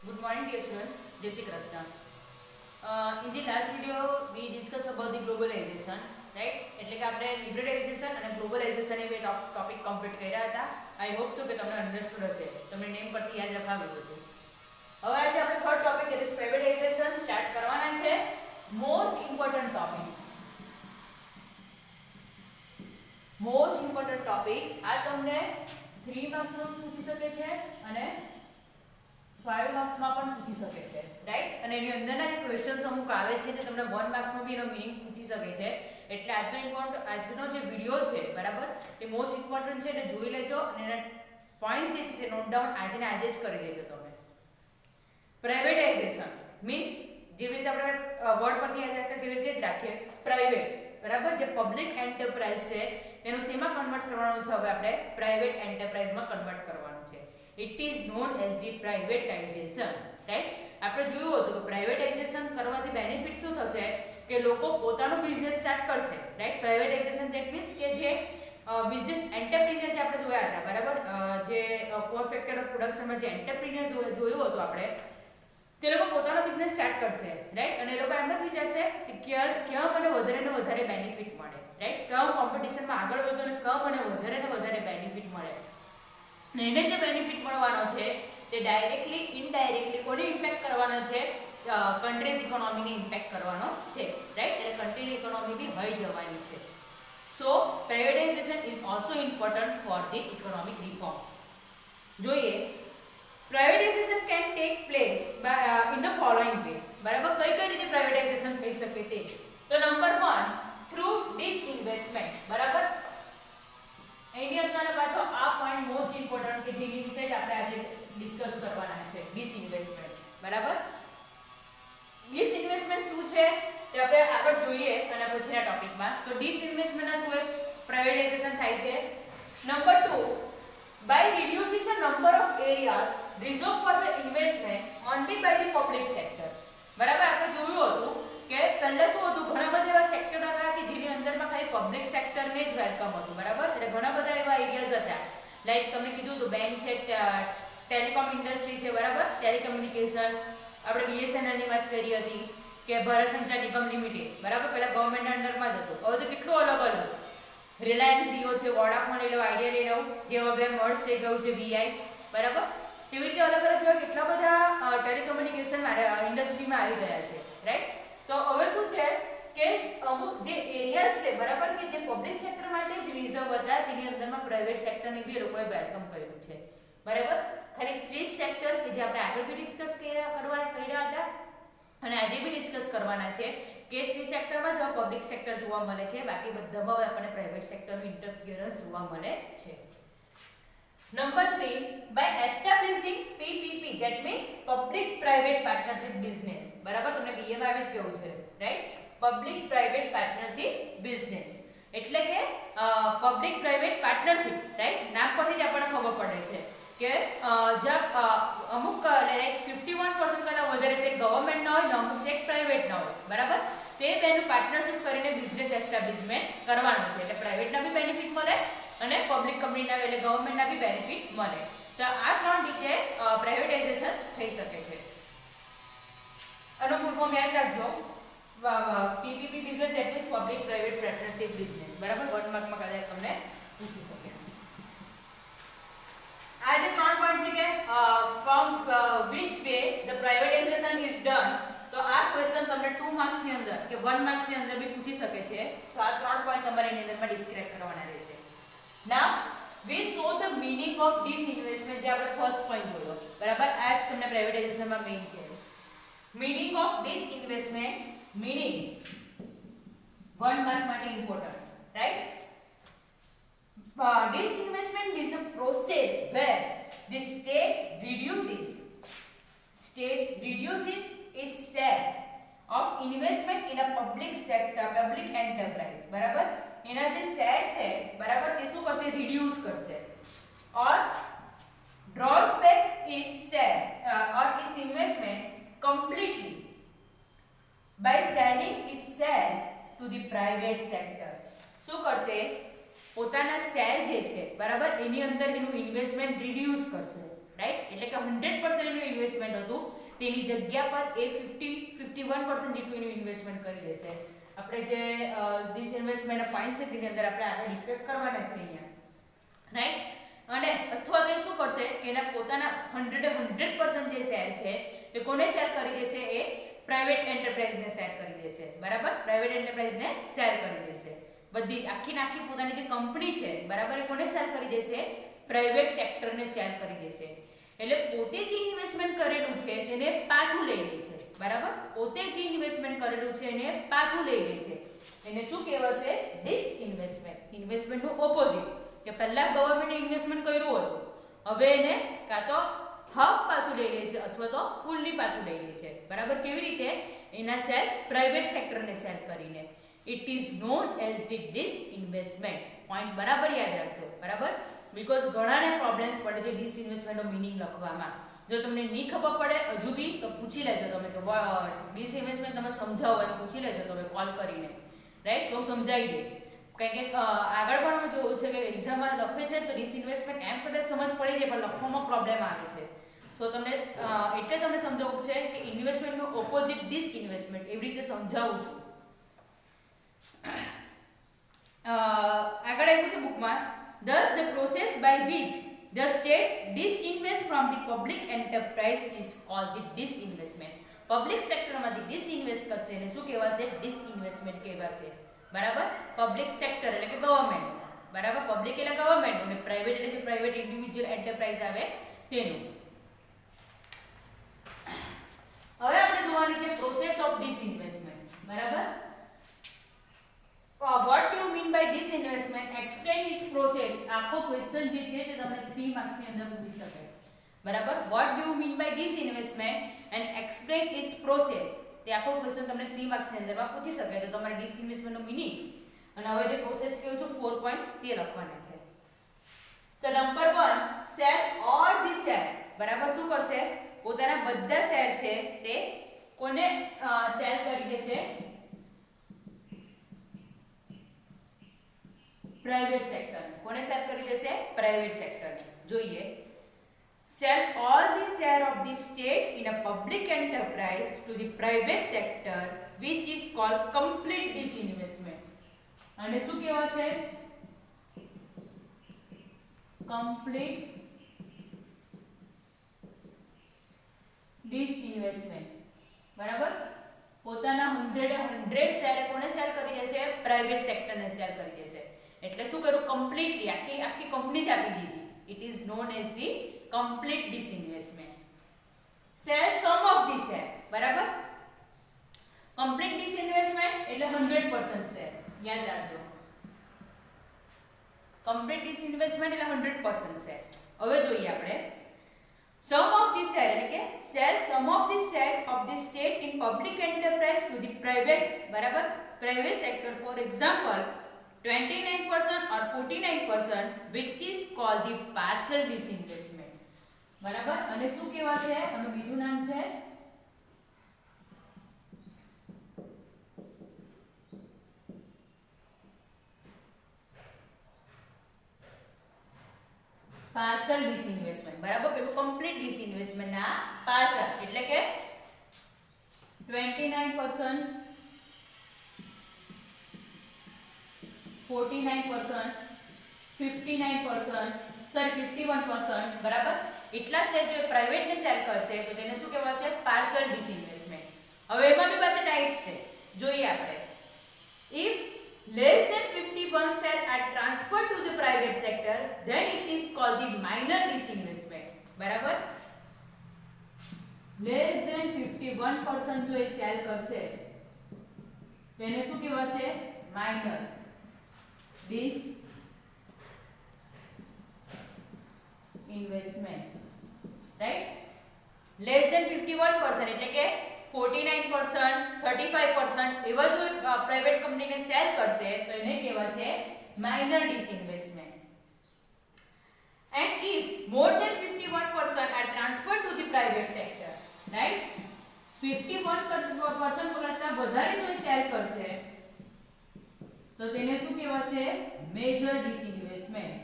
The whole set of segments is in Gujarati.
Good morning, dear students. Jai Shri Krishna. In the last video, we discussed about the globalization, right? એટલે કે આપણે લિબરલાઇઝેશન અને ગ્લોબલાઇઝેશન એ બે ટોપિક કમ્પ્લીટ કર્યા હતા. આઈ હોપ સો કે તમને અન્ડરસ્ટુડ હશે, તમને નેમ પરથી યાદ રખાવ્યું હતું. હવે આજે આપણે થર્ડ ટોપિક એટલે પ્રાઇવેટાઇઝેશન સ્ટાર્ટ કરવાના છે. મોસ્ટ ઇમ્પોર્ટન્ટ ટોપિક આ તમને 3 માર્ક્સમાં પૂછી શકે છે અને 5 માર્ક્સમાં પણ પૂછી શકે છે, રાઈટ? અને એની અંદરના જે ક્વેશ્ચન્સ અમુક આવે છે જે તમને 1 માર્ક્સમાં બી એનો મીનિંગ પૂછી શકે છે. એટલે આજનો જે વિડિયો છે, બરાબર, એ મોસ્ટ ઇમ્પોર્ટન્ટ છે, એટલે જોઈ લેજો અને એના પોઈન્ટ્સ જે છે તે નોટ ડાઉન આજે ને આજે જ કરી લેજો તમે. પ્રાઇવેટાઇઝેશન મીન્સ જેવી રીતે આપણે વર્ડ પરથી યાદ રાખતા જેવી રીતે જ રાખીએ, પ્રાઇવેટ, બરાબર, જે પબ્લિક એન્ટરપ્રાઇઝ છે એનું શેમાં કન્વર્ટ કરવાનું છે? હવે આપણે પ્રાઇવેટ એન્ટરપ્રાઇઝમાં કન્વર્ટ કરવાનું છે. It is known as the privatisation, right? આપણે જોયું હતું કે પ્રાઇવેટાઇઝેશન કરવાથી બેનિફિટ શું થશે કે લોકો પોતાનો બિઝનેસ સ્ટાર્ટ કરશે, રાઈટ? પ્રાઇવેટાઇઝેશન ધેટ મીન્સ કે જે બિઝનેસ એન્ટરપ્રિન્યોર જે આપણે જોયા હતા, બરાબર, જે 4 ફેક્ટર ઓફ પ્રોડક્શનમાં જે એન્ટરપ્રિન્યોર જોયું હતું આપણે, તે લોકો પોતાનો બિઝનેસ સ્ટાર્ટ કરશે, રાઈટ? અને એ લોકો એમ જ વિચારશે કે ક્યાં મને વધારે ને વધારે બેનિફિટ મળે, રાઈટ? ક્યાં કોમ્પિટિશનમાં આગળ વધો અને ક્યાં મને વધારે ને વધારે બેનિફિટ મળે. એને જે બેનિફિટ મળવાનો છે તે ડાયરેક્ટલી ઇનડાયરેક્ટલી કોને ઇમ્પેક્ટ કરવાનો છે? કન્ટ્રીઝ ઇકોનોમીને ઇમ્પેક્ટ કરવાનો છે, રાઈટ? એટલે કન્ટ્રીની ઇકોનોમી બી હઈ જવાની છે. So privatisation is also important for the economic reforms. જોઈએ, privatisation can take place in the following way, બરાબર? કઈ રીતે પ્રાઇવેટાઇઝેશન થઈ શકે તે? તો નંબર 1, થ્રુ ડિસઇન્વેસ્ટમેન્ટ, બરાબર. એની અંદર પાછો આ પોઈન્ટ મોસ્ટ ઇમ્પોર્ટન્ટ કે જેની વિશે જ આપણે આજે ડિસ્કસ કરવાના છે, ડિસઇન્વેસ્ટમેન્ટ, બરાબર. ડિસઇન્વેસ્ટમેન્ટ શું છે તે આપણે આગળ જોઈએ અને પછીના ટોપિકમાં. તો ડિસઇન્વેસ્ટમેન્ટના થ્રુ પ્રાઇવેટાઇઝેશન થાય છે. Number 2, by reducing the number of areas reserved for the investment only by the public sector, બરાબર. આપણે જોયું હતું કે પહેલા શું હતું, ઘણા બધા એવા સેક્ટર હતા કે જેની અંદરમાં ખાલી પબ્લિક સેક્ટરને જ વેલકમ હતું, બરાબર. એટલે ઘણા બધા એવા એરિયાઝ હતા, લાઈક તમને કીધું તો બેંક છે, ટેલિકોમ ઇન્ડસ્ટ્રી છે, બરાબર, ટેલિકમ્યુનિકેશન, આપણે BSNL ની વાત કરી હતી કે ભારત સંચાર નિગમ લિમિટેડ, બરાબર, પહેલા ગવર્નમેન્ટ અંડરમાં જ હતું. હવે તો કેટલું અલગ અલગ, રિલાયન્સ જીઓ છે, વોડાફોન લઈ લો, આઈડિયા લઈ લો, જે હવે મર્જ થઈ ગયું છે VI, બરાબર. તેવી રીતે અલગ અલગ જેવા કેટલા બધા ટેલિકમ્યુનિકેશન ઇન્ડસ્ટ્રીમાં આવી ગયા છે, રાઈટ? તો હવે શું છે કે અમુક જે એરિયાઝ છે, બરાબર, કે જે પબ્લિક સેક્ટર માટે જ રિઝર્વ હતા, તેની અંદરમાં પ્રાઇવેટ સેક્ટરને બી એ લોકોએ વેલકમ કર્યું છે, બરાબર. ખાલી 30 સેક્ટર કે જે આપણે આગળ બી ડિસ્કસ કર્યા હતા અને આજે બી ડિસ્કસ કરવાના છે કે 3 સેક્ટરમાં જ પબ્લિક સેક્ટર જોવા મળે છે, બાકી બધામાં આપણને પ્રાઇવેટ સેક્ટરનું ઇન્ટરફિયરન્સ જોવા મળે છે. Number 3, by establishing PPP, that means public private partnership business, બરાબર. તમને BA માં આવી જ કેવું છે, right? Public private partnership business એટલે કે પબ્લિક પ્રાઇવેટ પાર્ટનરશિપ, રાઈટ? નામ પરથી જ આપણને ખબર પડે છે કે અમુક લાઈક 51% કરતાં વધારે છે ગવર્નમેન્ટના હોય ને અમુક છે પ્રાઇવેટના હોય, બરાબર. તે બેનું પાર્ટનરશિપ કરીને બિઝનેસ એસ્ટાબ્લિશમેન્ટ કરવાનું છે. એટલે પ્રાઇવેટના બી બેનિફિટ મળે અને પબ્લિક કંપનીના એટલે ગવર્નમેન્ટના બી બેનિફિટ મળે. તો આ 3 રીતે પ્રાઇવેટાઇઝેશન થઈ શકે છે. આનો ફૂલ ફોર્મ યાદ રાખજો, PPP business that is public private partnership business, બરાબર. 1 માર્કમાં કદાચ તમને પૂછી શકે. આ જે 3 પોઈન્ટ છે કે from which way the privatization is done, તો આ ક્વેશ્ચન તમને 2 માર્ક્સ ની અંદર કે 1 માર્ક્સ ની અંદર બી પૂછી શકે છે. તો આ 3 પોઈન્ટ તમારે એની અંદરમાં ડિસ્ક્રાઇબ કરવાના રહેશે. Now we show the meaning of disinvestment, જે આપણે ફર્સ્ટ પોઈન્ટ જોયો, બરાબર. આ જ તમને પ્રાઇવેટાઇઝેશનમાં મેઇન છે. Meaning of disinvestment, meaning 1 mark માટે important, right? Disinvestment is a process where the state reduces its share of investment in a public sector, public enterprise, બરાબર. એના જે શેર છે, બરાબર, તે શું કરશે? રિડ્યુસ કરશે or draws back its share or its investment completely by selling its share to the private sector. શું કરશે? પોતાના શેર જે છે, બરાબર, એની અંદર એનું ઇન્વેસ્ટમેન્ટ રિડ્યુસ કરશે રાઈટ, એટલે કે 100% એનું ઇન્વેસ્ટમેન્ટ હતું તેની જગ્યા પર એ 51% જેટલું એનું ઇન્વેસ્ટમેન્ટ કરી દેશે. આપણે જે ડિસઇન્વેસ્ટમેન્ટ પોઈન્ટ છે તેની અંદર આપણે આગળ ડિસ્કસ કરવાના છે અહીંયા, રાઈટ. અને અથવા તો એ શું કરશે કે એના પોતાના 100% જે શેર છે તે કોને સેલ કરી દેશે, એ પ્રાઇવેટ એન્ટરપ્રાઇઝને શેર કરી દેશે. બરાબર, પ્રાઇવેટ એન્ટરપ્રાઇઝને શેર કરી દેશે. બધી આખી પોતાની જે કંપની છે, બરાબર, એ કોને સેલ કરી દેશે, પ્રાઇવેટ સેક્ટરને શેર કરી દેશે. એટલે પોતે જે ઇન્વેસ્ટમેન્ટ કરેલું છે તેને પાછું લઈ લે છે. બરાબર, પોતે જે ઇન્વેસ્ટમેન્ટ કરેલું છે એને પાછું લઈ લે છે. એને શું કહેવાશે, ડિસઇન્વેસ્ટમેન્ટ. ઇન્વેસ્ટમેન્ટનું ઓપોઝિટ, કે પહેલા ગવર્નમેન્ટે ઇન્વેસ્ટમેન્ટ કર્યું હતું, હવે એને કાં તો હાફ પાછું લઈ લે છે અથવા તો ફૂલ્લી પાછું લઈ લે છે. બરાબર, કેવી રીતે, એના શેર પ્રાઇવેટ સેક્ટરને સેલ કરીને. It is known as the disinvestment. Point બરાબર યાદ રાખજો. બરાબર, બીકોઝ ઘણાને પ્રોબ્લેમ્સ પડે છે ડિસઇન્વેસ્ટમેન્ટનો મીનિંગ લખવામાં. જો તમને નહીં ખબર પડે હજુ બી તો પૂછી લેજો તમે કે ડિસઇન્વેસ્ટમેન્ટ તમે સમજાવો એમ પૂછી લેજો તમે કોલ કરીને, રાઈટ, તો હું સમજાવી દઈશ. કારણ કે આગળ પણ અમે જોયું છે કે એક્ઝામમાં લખે છે તો ડિસઇન્વેસ્ટમેન્ટ એમ કદાચ સમજ પડી જાય પણ લખવામાં પ્રોબ્લેમ આવે છે. સો તમને એટલે તમને સમજાવવું છે કે ઇન્વેસ્ટમેન્ટનું ઓપોઝિટ ડિસઇન્વેસ્ટમેન્ટ, એવી રીતે સમજાવું છું. આગળ આવ્યું છે બુકમાં, thus the process by which the state disinvests from the public enterprise is called the disinvestment. Public સેક્ટરમાંથી ડિસઇન્વેસ્ટ કરશે એને શું કહેવાશે, ડિસઇન્વેસ્ટમેન્ટ કહેવાશે. બરાબર, પબ્લિક સેક્ટર એટલે કે ગવર્નમેન્ટ. બરાબર, પબ્લિક એટલે ગવર્નમેન્ટ અને પ્રાઇવેટ એટલે જે પ્રાઇવેટ ઇન્ડિવિડ્યુઅલ એન્ટરપ્રાઇઝ આવે તેનું. હવે આપણે જોવાની છે પ્રોસેસ ઓફ ડિસઇન્વેસ્ટમેન્ટ. બરાબર, what do you mean by disinvestment? Explain its process. આખો ક્વેશ્ચન જે છે તે તમને 3 માર્ક્સ ની અંદર પૂછી શકે. બરાબર, what do you mean by disinvestment and explain its process. તે આખો ક્વેશ્ચન તમને 3 માર્ક્સ ની અંદરમાં પૂછી શકે. તો તમારે ડિસઇન્વેસ્ટમેન્ટ નો મીનિંગ અને હવે જે પ્રોસેસ કહું છું 4 પોઈન્ટ્સ તે લખવાના છે. તો number 1, cell or the share. બરાબર, શું કરશે, પોતાના બધા શેર છે તે કોને સેલ કરી દેશે, પ્રાઇવેટ સેક્ટર. કોને સેલ કરી દેશે, પ્રાઇવેટ સેક્ટર. જોઈએ, sell all the share of the state in a public enterprise to the private sector, which is called complete disinvestment. અને શું કહેવાશે, complete disinvestment. બરાબર, પોતાના 100 શેર કોને સેલ કરી દેશે, પ્રાઇવેટ સેક્ટરને સેલ કરી દેશે. એટલે શું કરું, કમ્પ્લીટલી આખી કંપની જ આપી દીધી. It is known as the complete disinvestment. Sell some of the share. બરાબર, complete disinvestment એટલે 100% શેર. યાદ રાખજો, complete disinvestment એટલે 100% શેર. હવે જોઈએ આપણે some of the share એટલે કે sell some of the share of the state in public enterprise to the private. બરાબર, private sector. For example, 29% or 49%, which is called the partial disinvestment. બરાબર, અને શું કહેવાશે, આનું બીજું નામ છે પાર્શલ ડિસઇન્વેસ્ટમેન્ટ. બરાબર, પેલું કમ્પ્લીટ ડિસઇન્વેસ્ટમેન્ટ ના પાર્શલ એટલે કે 29%, 49%, 51%. બરાબર, એટલા શેર જો પ્રાઇવેટ ને સેલ કરશે તો તેને શું કહેવાશે, પાર્શલ ડિસઇન્વેસ્ટમેન્ટ. હવે એમાં બી પાછા ટાઇપ્સ છે, જોઈએ આપણે. If less than 51 share are transferred to the private sector, then it is called the minor disinvestment. બરાબર, less than 51% જો એ સેલ કરશે તેને શું કહેવાશે, minor disinvestment. Right, less than 51% એટલે કે 49%, 35% એવા જો પ્રાઇવેટ કંપનીને સેલ કરશે તો એને કહેવાશે minor disinvestment. And if more than 51% are transferred to the private sector, right, 51% કરતા વધારે જો સેલ કરશે તો તેને શું કહેવાશે, મેજર ડિસઇન્વેસ્ટમેન્ટ.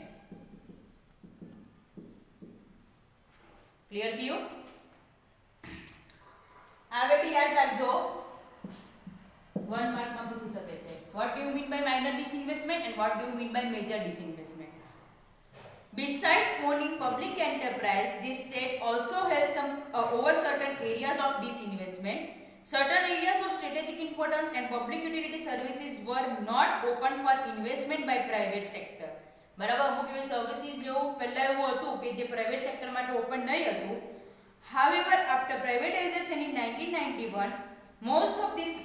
યાદ રાખજો 1 માર્કમાં પૂછી શકે છે. What do you mean by minor disinvestment and what do you mean by major disinvestment? Besides owning public enterprise, this state also has some over certain areas of disinvestment. Certain areas of strategic importance and public utility services were not open for investment by private sector. બરાબર, અમુક એવી સર્વિસીસ જેવું પહેલા એવું હતું કે જે પ્રાઇવેટ સેક્ટર માટે ઓપન નહીં હતું. However, after privatization in 1991, most of these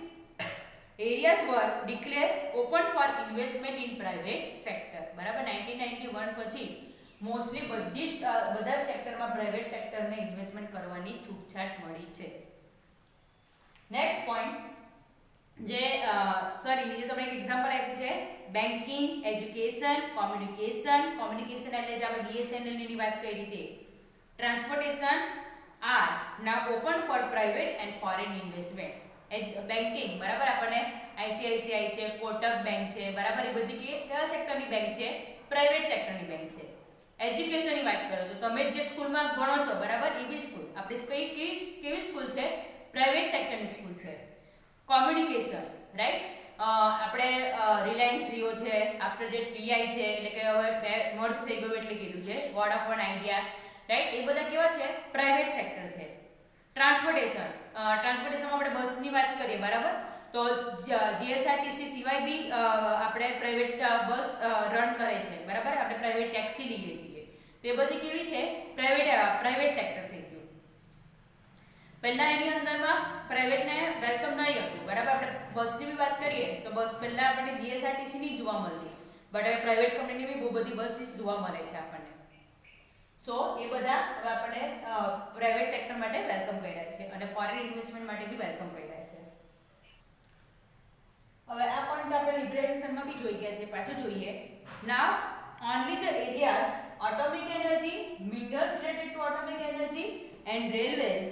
areas were declared open for investment in private sector. બરાબર, 1991 પછી મોસ્ટલી બધા સેક્ટરમાં પ્રાઇવેટ સેક્ટરને ઇન્વેસ્ટમેન્ટ કરવાની છૂટછાટ મળી છે. નેક્સ્ટ પોઈન્ટ જે નીચે તમને એક એક્ઝામ્પલ આપ્યું છે બેન્કિંગ, એજ્યુકેશન, કોમ્યુનિકેશન એટલે જે આપણે BSNL ની વાત કરી હતી, transportation are now open for private and foreign investment. Banking બરાબર, આપણને ICICI છે, કોટક બેંક છે, બરાબર, એ બધી કયા સેક્ટરની બેંક છે? પ્રાઇવેટ સેક્ટરની બેંક છે. એજ્યુકેશનની વાત કરો તો તમે જે સ્કૂલમાં ભણો છો, બરાબર, એ બી સ્કૂલ આપણી કેવી સ્કૂલ છે? પ્રાઇવેટ સેક્ટરની સ્કૂલ છે. કોમ્યુનિકેશન, રાઈટ, આપણે રિલાયન્સ જીઓ છે, આફ્ટર દેટ VI છે, એટલે કે હવે મર્જ થઈ ગયું એટલે કીધું છે, વોડાફોન આઈડિયા, રાઈટ, એ બધા કેવા છે? પ્રાઇવેટ સેક્ટર છે. ટ્રાન્સપોર્ટેશનમાં આપણે બસની વાત કરીએ, બરાબર, તો GSRTC સિવાય બી આપણે પ્રાઇવેટ બસ રન કરે છે, બરાબર, આપણે પ્રાઇવેટ ટેક્સી લઈએ છીએ, તે બધી કેવી છે? પ્રાઇવેટ સેક્ટર થઈ ગયું. પહેલા એની અંદરમાં પ્રાઇવેટને વેલકમ નહીં હતું, બરાબર, આપણે બસની બી વાત કરીએ તો બસ પહેલા આપણને GSRTC ની જોવા મળતી, બટ હવે પ્રાઇવેટ કંપનીની બી બહુ બધી બસીસ જોવા મળે છે આપણને. સો એ બધા આપણે પ્રાઇવેટ સેક્ટર માટે વેલકમ કર્યા છે અને ફોરેન ઇન્વેસ્ટમેન્ટ માટે બી વેલકમ કર્યા છે. હવે આ પોઈન્ટ આપણે લિબરલાઇઝેશનમાં બી જોઈ ગયા છે, પાછું જોઈએ. નાઉ only the areas atomic energy, minerals related to atomic energy and railways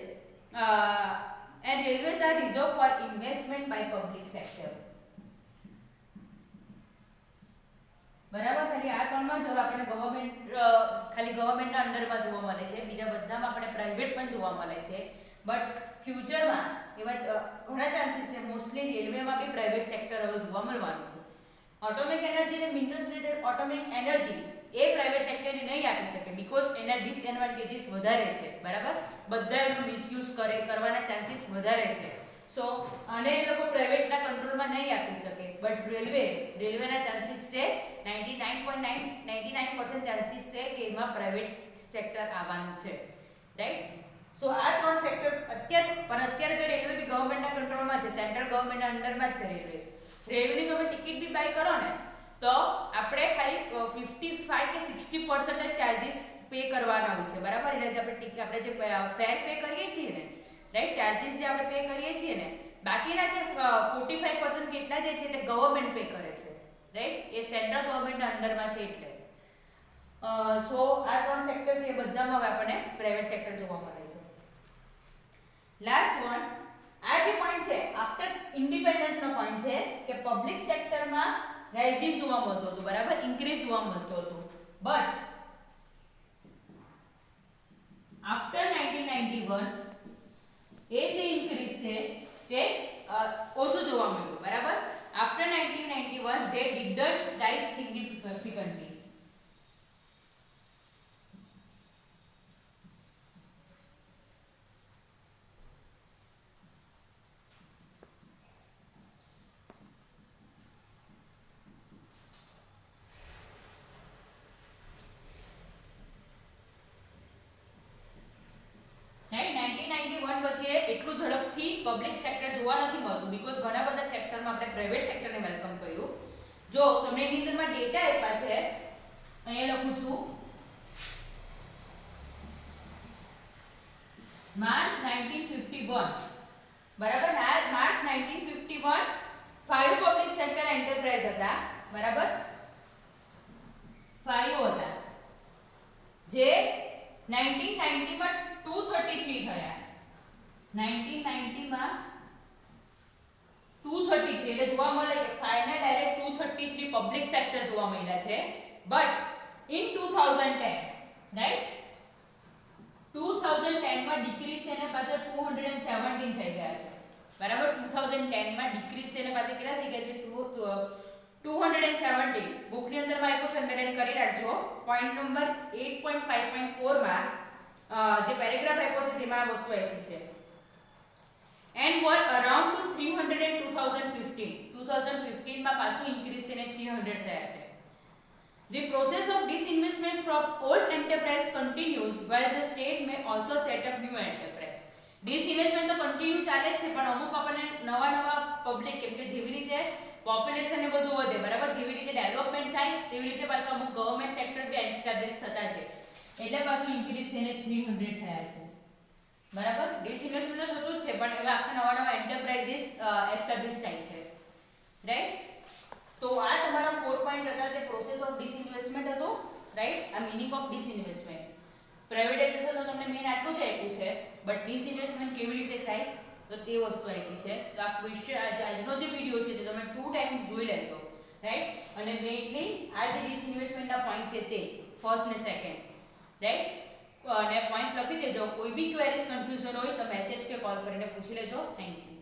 are reserved for investment by public sector. બરાબર, ખાલી આ ત્રણમાં જો આપણે ખાલી ગવર્નમેન્ટના અંડરમાં જોવા મળે છે, બીજા બધામાં આપણે પ્રાઇવેટ પણ જોવા મળે છે. બટ ફ્યુચરમાં એવા ઘણા ચાન્સીસ છે, મોસ્ટલી રેલવેમાં બી પ્રાઇવેટ સેક્ટર હવે જોવા મળવાનું છે. ઓટોમિક એનર્જી અને મિનરલ્સ રિલેટેડ ઓટોમિક એનર્જી એ પ્રાઇવેટ સેક્ટરને નહીં આપી શકે બીકોઝ એના ડિસએડવાન્ટેજીસ વધારે છે, બરાબર, બધા એનો મિસયુઝ કરવાના ચાન્સીસ વધારે છે. સો આને એ લોકો પ્રાઇવેટના કંટ્રોલમાં નહીં આપી શકે. બટ રેલવેના ચાન્સીસ છે 99.99% ચાન્સીસ છે કે એમાં પ્રાઇવેટ સેક્ટર આવવાનું છે, રાઈટ. સો આ ત્રણ સેક્ટર અત્યારે તો રેલવે બી ગવર્નમેન્ટના કંટ્રોલમાં છે, સેન્ટ્રલ ગવર્નમેન્ટના અંડરમાં જ છે રેલવે. રેલવેની તમે ટિકિટ બી બાય કરો ને તો આપણે ખાલી 55 કે 60% જ ચાર્જીસ પે કરવાના હોય છે, બરાબર. એટલે જે આપણે જે ફેર પે કરીએ છીએ ને, રાઈટ, ચાર્જીસ જે આપણે પે કરીએ છીએ ને, બાકીના જે 45% કેટલા જે છે તે ગવર્નમેન્ટ પે કરે છે, રાઈટ, એ સેન્ટ્રલ ગવર્નમેન્ટના અંડરમાં છે. એટલે સો આ ત્રણ સેક્ટર છે એ બધામાં આપણને પ્રાઇવેટ સેક્ટર જોવા મળે છે. લાસ્ટ વન, આ જે પોઈન્ટ છે આફ્ટર ઇન્ડિપેન્ડન્સ નો પોઈન્ટ છે કે પબ્લિક સેક્ટરમાં રાઇઝિસ જોવા મળતું હતું, બરાબર, ઇન્ક્રીઝ જોવા મળતું હતું. બટ આફ્ટર 1991 એ જે ઇન્ક્રીઝ છે તે ઓછું જોવા મળ્યું, બરાબર. After 1991 they didn't rise significantly. પછી એટલું ઝડપથી પબ્લિક સેક્ટર જોવા નથી મળતું બીકોઝ ઘણા બધા સેક્ટરમાં આપણે પ્રાઇવેટ સેક્ટરને વેલકમ કર્યું. જો તમને એની અંદરમાં ડેટા આપ્યા છે, અહીંયા લખું છું, માર્ચ 1951, બરાબર, માર્ચ 1951 5 પબ્લિક સેક્ટર એન્ટરપ્રાઇઝ હતા, બરાબર, 5 હતા, જે 1990 માં 233 થયા. 1990 માં 233 એટલે જોવા મળે કે 5 ને ડાયરેક્ટ 233 પબ્લિક સેક્ટર જોવા મળ્યા છે. બટ ઇન 2010, રાઈટ, 2010 માં ડિક્રીઝ થઈને પાછા 217 થઈ ગયા છે. બરાબર 2010 માં ડિક્રીઝ થઈને પાછા કેટલા થઈ ગયા છે 217. બુકની અંદર માં આપ્યું છે, અંડરલાઈન કરી રાખજો. પોઈન્ટ નંબર 8.5.4 માં જે પેરેગ્રાફ આપ્યો છે તેમાં આ વસ્તુ આપી છે. and were around to 300 in 2015. 2015 માં પાછું ઇન્ક્રીઝ થઈને 300 થયા છે. The process of disinvestment from old enterprise continues while the state may also set up new enterprise. Disinvestment તો કન્ટિન્યુ ચાલે જ છે, પણ અમુક આપણને નવા પબ્લિક, કેમ કે જેવી રીતે પોપ્યુલેશન ને બધું વધે, બરાબર, જેવી રીતે ડેવલપમેન્ટ થાય તેવી રીતે પાછું અમુક ગવર્નમેન્ટ સેક્ટર બી એસ્ટાબ્લિશ થતા છે, એટલે પાછું ઇન્ક્રીઝ થઈને 300 થયા છે. બરાબર, ડિસઇન્વેસ્ટમેન્ટ તો થતું જ છે, પણ હવે આખા નવા એન્ટરપ્રાઇઝીસ એસ્ટાબ્લિશ થાય છે, રાઈટ. તો આ તમારા 4 પોઈન્ટ હતા, તે પ્રોસેસ ઓફ ડિસઇન્વેસ્ટમેન્ટ હતો, રાઈટ. આ મિનિંગ ઓફ ડિસઇન્વેસ્ટમેન્ટ. પ્રાઇવેટાઇઝેશન તો તમને મેઇન આટલું જ આપ્યું છે, બટ ડિસઇન્વેસ્ટમેન્ટ કેવી રીતે થાય તો તે વસ્તુ આપી છે. તો આ ક્વેશ્ચન આજનો જે વિડિયો છે તે તમે 2 ટાઈમ્સ જોઈ લેજો, રાઈટ. અને મેઇનલી આ જે ડિસઇન્વેસ્ટમેન્ટના પોઈન્ટ છે તે ફર્સ્ટ ને સેકન્ડ, રાઈટ. અને પોઈન્ટ્સ લખી દેજો. કોઈ બી ક્વેરીઝ કન્ફ્યુઝન હોય તો મેસેજ કે કોલ કરીને પૂછી લેજો. Thank you.